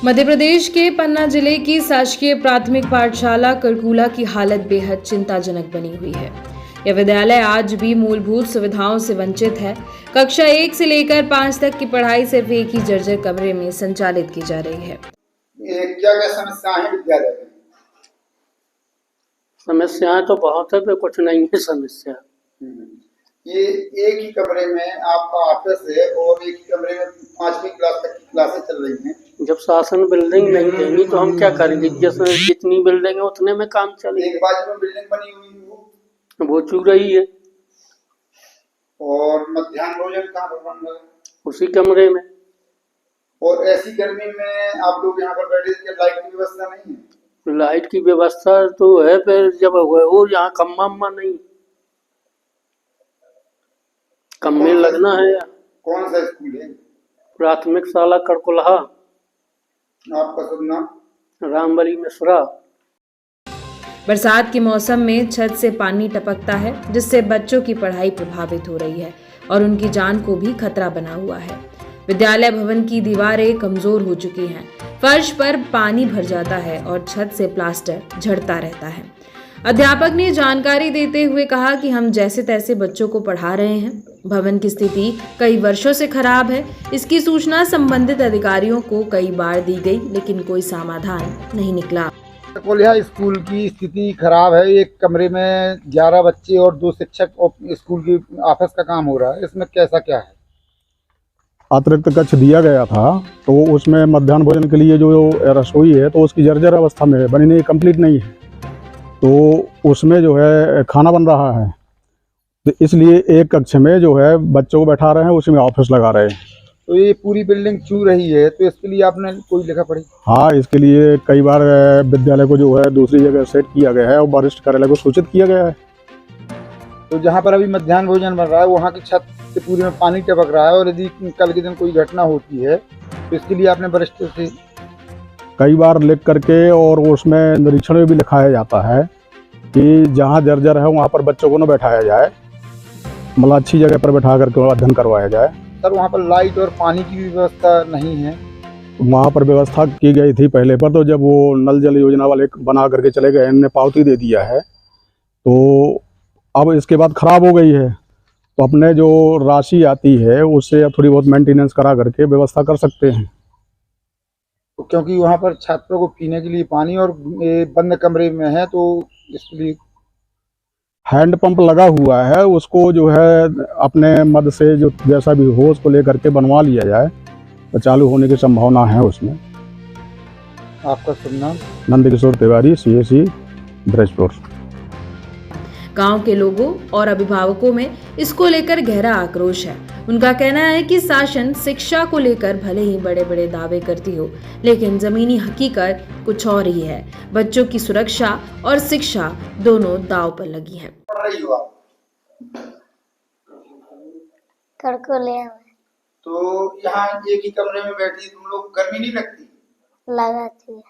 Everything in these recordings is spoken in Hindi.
मध्य प्रदेश के पन्ना जिले की शासकीय प्राथमिक पाठशाला करकुला की हालत बेहद चिंताजनक बनी हुई है। यह विद्यालय आज भी मूलभूत सुविधाओं से वंचित है। कक्षा 1 से लेकर 5 तक की पढ़ाई सिर्फ एक ही जर्जर कमरे में संचालित की जा रही है। क्या क्या समस्याएं हैं विद्यालय में? समस्याएं तो बहुत है, पर कुछ नहीं है समस्या। ये एक ही कमरे में आपका ऑफिस है और एक ही कमरे में 5वीं क्लास तक की क्लासें चल रही हैं। जब शासन बिल्डिंग नहीं देंगी तो हम क्या करेंगे? जितनी बिल्डिंग है उतने में काम चलेगा। एक बाजू में बिल्डिंग बनी हुई वो चू रही है। और मध्याह्न भोजन कहाँ पर बन रहा है? उसी कमरे में। और ऐसी गर्मी में आप लोग यहाँ पर बैठे थे, लाइट की व्यवस्था नहीं है? लाइट की व्यवस्था तो है, पर जब वो यहाँ कम्मा नहीं, कम में लगना है। कौन सा स्कूल है? प्राथमिक शाला करकुलहा। आपका शुभ नाम? रामबली मिश्रा। बरसात के मौसम में छत से पानी टपकता है, जिससे बच्चों की पढ़ाई प्रभावित हो रही है और उनकी जान को भी खतरा बना हुआ है। विद्यालय भवन की दीवारें कमजोर हो चुकी हैं, फर्श पर पानी भर जाता है और छत से प्लास्टर झड़ता रहता है। अध्यापक ने जानकारी देते हुए कहा कि हम जैसे तैसे बच्चों को पढ़ा रहे हैं। भवन की स्थिति कई वर्षों से खराब है। इसकी सूचना संबंधित अधिकारियों को कई बार दी गई, लेकिन कोई समाधान नहीं निकला। करकुलहा स्कूल की स्थिति खराब है। एक कमरे में 11 बच्चे और 2 शिक्षक और स्कूल की ऑफिस का काम हो रहा है। इसमें कैसा क्या है? अतिरिक्त कक्ष दिया गया था, तो उसमें मध्याह्न भोजन के लिए जो रसोई है तो उसकी जर्जर अवस्था में है, बनी नहीं, कंप्लीट नहीं है। तो उसमें जो है खाना बन रहा है, तो इसलिए एक कक्ष में जो है बच्चों को बैठा रहे हैं, उसी में ऑफिस लगा रहे हैं। तो ये पूरी बिल्डिंग चू रही है, तो इसके लिए आपने कोई लिखा पड़ी? हाँ, इसके लिए कई बार विद्यालय को जो है दूसरी जगह सेट किया गया है और वरिष्ठ कार्यालय को सूचित किया गया है। तो जहाँ पर अभी मध्याह्न भोजन बन रहा है वहाँ की छत से पूरे में पानी टपक रहा है, और यदि कल के दिन कोई घटना होती है तो इसके लिए आपने वरिष्ठ से कई बार लिख करके और उसमें निरीक्षण में भी लिखाया जाता है कि जहाँ जर्जर है वहाँ पर बच्चों को न बैठाया जाए, मतलब अच्छी जगह पर बैठा करके अध्ययन करवाया जाए। सर, वहाँ पर लाइट और पानी की भी व्यवस्था नहीं है? वहाँ पर व्यवस्था की गई थी पहले पर, तो जब वो नल जल योजना वाले बना करके चले गए, इनने पावती दे दिया है, तो अब इसके बाद खराब हो गई है। तो अपने जो राशि आती है उससे अब थोड़ी बहुत मेंटेनेंस करा करके व्यवस्था कर सकते हैं। तो क्योंकि वहाँ पर छात्रों को पीने के लिए पानी और बंद कमरे में है, तो इसके लिए हैंड पंप लगा हुआ है, उसको जो है अपने मद से जो जैसा भी हो उसको लेकर के बनवा लिया जाए, तो चालू होने की संभावना है उसमें। आपका शुभ नाम? नंदकिशोर तिवारी, CSE ब्रजपुर। गांव के लोगों और अभिभावकों में इसको लेकर गहरा आक्रोश है। उनका कहना है कि शासन शिक्षा को लेकर भले ही बड़े बड़े दावे करती हो, लेकिन जमीनी हकीकत कुछ और ही है। बच्चों की सुरक्षा और शिक्षा दोनों दांव पर लगी है। पढ़ रही हो आप? करकुलहा में। तो यहाँ एक ही कमरे में बैठी तुम लोग, गर्मी नहीं लगती? लगाती है।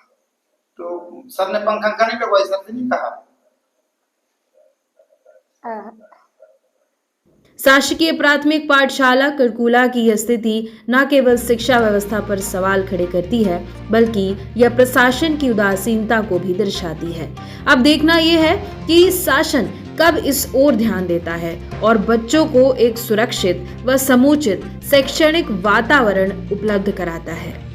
तो सर ने पंखा नहीं लगवाई? सर ने नहीं कहा? शासकीय प्राथमिक पाठशाला करकुला की यह स्थिति न केवल शिक्षा व्यवस्था पर सवाल खड़े करती है, बल्कि यह प्रशासन की उदासीनता को भी दर्शाती है। अब देखना यह है कि शासन कब इस ओर ध्यान देता है और बच्चों को एक सुरक्षित व समुचित शैक्षणिक वातावरण उपलब्ध कराता है।